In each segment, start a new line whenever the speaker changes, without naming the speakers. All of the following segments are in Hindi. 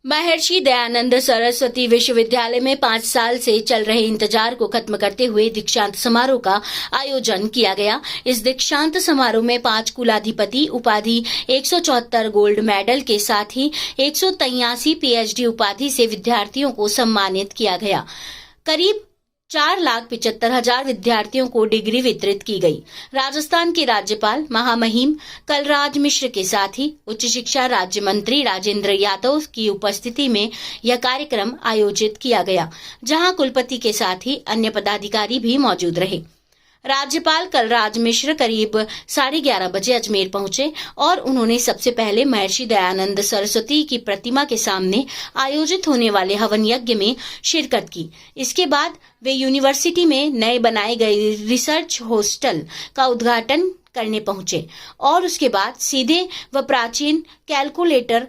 महर्षि दयानंद सरस्वती विश्वविद्यालय में 5 साल से चल रहे इंतजार को खत्म करते हुए दीक्षांत समारोह का आयोजन किया गया। इस दीक्षांत समारोह में 5 कुलाधिपति उपाधि, 174 गोल्ड मेडल के साथ ही 183 पीएचडी उपाधि से विद्यार्थियों को सम्मानित किया गया। करीब 4,75,000 विद्यार्थियों को डिग्री वितरित की गई। राजस्थान के राज्यपाल महामहिम कलराज मिश्र के साथ ही उच्च शिक्षा राज्य मंत्री राजेंद्र यादव की उपस्थिति में यह कार्यक्रम आयोजित किया गया, जहां कुलपति के साथ ही अन्य पदाधिकारी भी मौजूद रहे। राज्यपाल कलराज मिश्र करीब 11:30 बजे अजमेर पहुंचे और उन्होंने सबसे पहले महर्षि दयानंद सरस्वती की प्रतिमा के सामने आयोजित होने वाले हवन यज्ञ में शिरकत की। इसके बाद वे यूनिवर्सिटी में नए बनाए गए रिसर्च हॉस्टल का उद्घाटन करने पहुंचे और उसके बाद सीधे व प्राचीन कैलकुलेटर,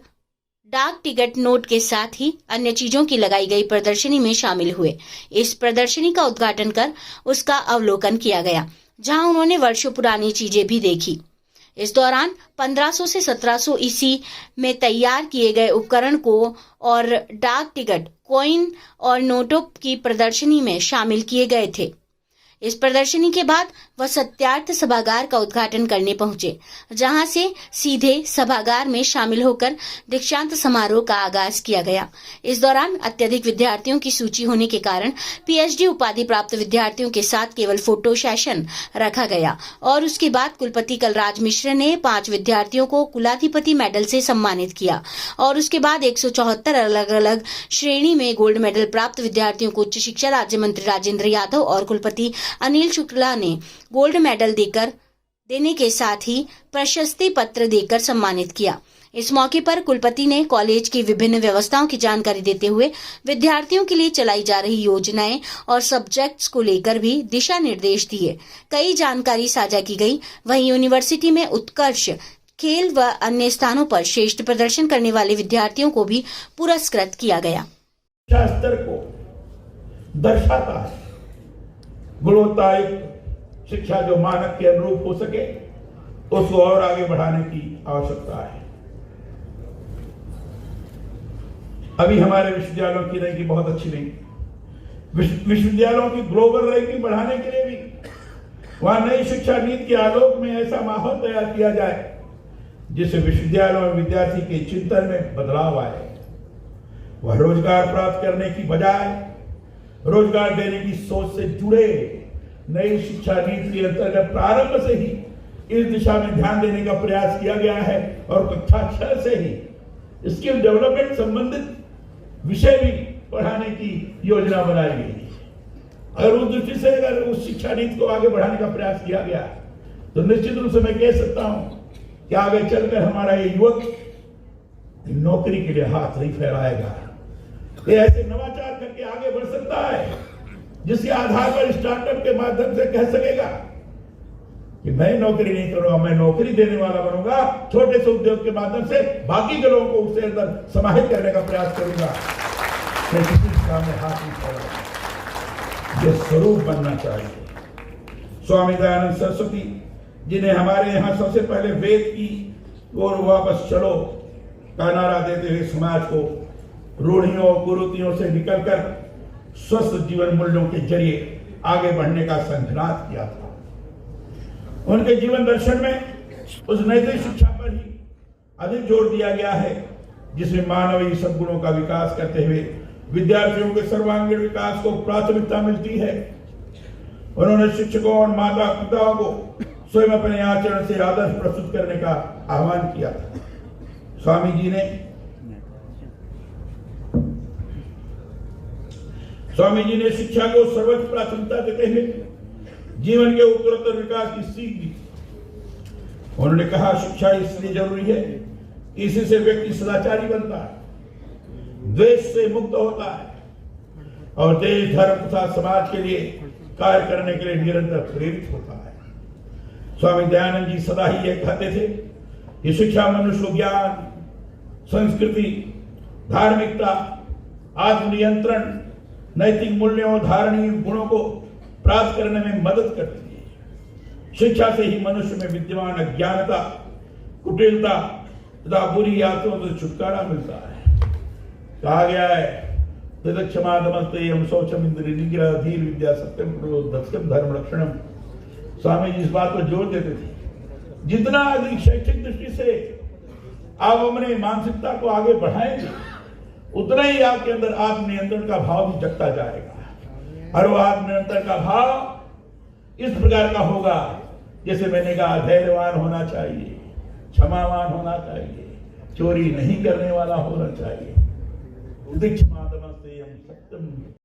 डाक टिकट नोट के साथ ही अन्य चीजों की लगाई गई प्रदर्शनी में शामिल हुए। इस प्रदर्शनी का उद्घाटन कर उसका अवलोकन किया गया, जहां उन्होंने वर्षों पुरानी चीजें भी देखी। इस दौरान 1500 से 1700 ईस्वी में तैयार किए गए उपकरण को और डाक टिकट, कॉइन और नोटों की प्रदर्शनी में शामिल किए गए थे। इस प्रदर्शनी के बाद वह सत्यार्थ सभागार का उद्घाटन करने पहुंचे, जहां से सीधे सभागार में शामिल होकर दीक्षांत समारोह का आगाज किया गया। इस दौरान अत्यधिक विद्यार्थियों की सूची होने के कारण पीएचडी उपाधि प्राप्त विद्यार्थियों के साथ केवल फोटो सेशन रखा गया और उसके बाद कुलपति कलराज मिश्र ने 5 विद्यार्थियों को कुलाधिपति मेडल से सम्मानित किया और उसके बाद 174 अलग अलग श्रेणी में गोल्ड मेडल प्राप्त विद्यार्थियों को उच्च शिक्षा राज्य मंत्री राजेंद्र यादव और कुलपति अनिल शुक्ला ने गोल्ड मेडल देने के साथ ही प्रशस्ति पत्र देकर सम्मानित किया। इस मौके पर कुलपति ने कॉलेज की विभिन्न व्यवस्थाओं की जानकारी देते हुए विद्यार्थियों के लिए चलाई जा रही योजनाएं और सब्जेक्ट्स को लेकर भी दिशा निर्देश दिए। कई जानकारी साझा की गई। वहीं यूनिवर्सिटी में उत्कर्ष, खेल व अन्य स्थानों पर श्रेष्ठ प्रदर्शन करने वाले विद्यार्थियों को भी पुरस्कृत किया गया।
स्तर को दर्शाता है। गुणवत्तायुक्त शिक्षा जो मानक के अनुरूप हो सके, उसको और आगे बढ़ाने की आवश्यकता है। अभी हमारे विश्वविद्यालयों की रैंकिंग बहुत अच्छी नहीं। विश्वविद्यालयों की ग्लोबल रैंकिंग बढ़ाने के लिए भी वहां नई शिक्षा नीति के आलोक में ऐसा माहौल तैयार किया जाए जिससे विश्वविद्यालयों में विद्यार्थी के चिंतन में बदलाव आए। वह रोजगार प्राप्त करने की बजाय रोजगार देने की सोच से जुड़े। नई शिक्षा नीति के अंतर्गत प्रारंभ से ही इस दिशा में ध्यान देने का प्रयास किया गया है और कक्षा 6 से ही स्किल डेवलपमेंट संबंधित विषय भी पढ़ाने की योजना बनाई गई है। अगर उस दृष्टि से अगर उस शिक्षा नीति को आगे बढ़ाने का प्रयास किया गया तो निश्चित रूप से मैं कह सकता हूं कि आगे चलकर हमारा ये युवक नौकरी के लिए हाथ नहीं फैलाएगा। ये ऐसे नवाचार करके आगे बढ़ सकता है जिसके आधार पर स्टार्टअप के माध्यम से कह सकेगा कि मैं नौकरी नहीं करूंगा, मैं नौकरी देने वाला बनूंगा। छोटे से उद्योग के माध्यम से बाकी के लोगों को उससे अंदर समाहित करने का प्रयास करूंगा। मैं किसी काम में हाथ नहीं फैलाऊंगा। ये स्वरूप बनना चाहिए। स्वामी दयानंद सरस्वती जिन्हें हमारे यहाँ सबसे पहले वेद की ओर वापस चलो का नारा देते हुए समाज को रूढ़ियों कुरीतियों से निकलकर स्वस्थ जीवन मूल्यों के जरिए आगे बढ़ने का संकल्प किया था। उनके जीवन दर्शन में उस नैतिक शिक्षा पर ही अधिक जोर दिया गया है जिसमें मानवीय सद्गुणों का विकास करते हुए विद्यार्थियों के सर्वांगीण विकास को प्राथमिकता मिलती है। उन्होंने शिक्षकों और माता पिताओं को स्वयं अपने आचरण से आदर्श प्रस्तुत करने का आह्वान किया था। स्वामी जी ने शिक्षा को सर्वोच्च प्राथमिकता देते हुए जीवन के उत्तरोत्तर विकास की सीख दी। उन्होंने कहा, शिक्षा इसलिए जरूरी है, इसी से व्यक्ति सदाचारी बनता है, द्वेष से मुक्त होता है और देश, धर्म तथा समाज के लिए कार्य करने के लिए निरंतर प्रेरित होता है। स्वामी दयानंद जी सदा ही यह कहते थे कि शिक्षा मनुष्य को ज्ञान, संस्कृति, धार्मिकता, आत्मनियंत्रण, नैतिक मूल्यों, धारणीय गुणों को प्राप्त करने में मदद करती है। शिक्षा से ही मनुष्य में विद्यमान अज्ञानता, कुटिलता तथा बुरी आदतों से छुटकारा मिलता है। कहा गया है क्षमा नमस्ते हम शौचम इंद्र निग्रह धीर विद्या सत्यम दक्षम धर्म रक्षणम। स्वामी जी इस बात को जोर देते थे जितना अधिक शैक्षिक दृष्टि से आप अपने मानसिकता को आगे बढ़ाएंगे उतना ही आपके अंदर आत्मनियंत्रण का भाव भी जगता जाएगा। और वो आत्मनियंत्रण का भाव इस प्रकार का होगा जैसे मैंने कहा, धैर्यवान होना चाहिए, क्षमावान होना चाहिए, चोरी नहीं करने वाला होना चाहिए। क्षमा नमस्ते हम सत्यम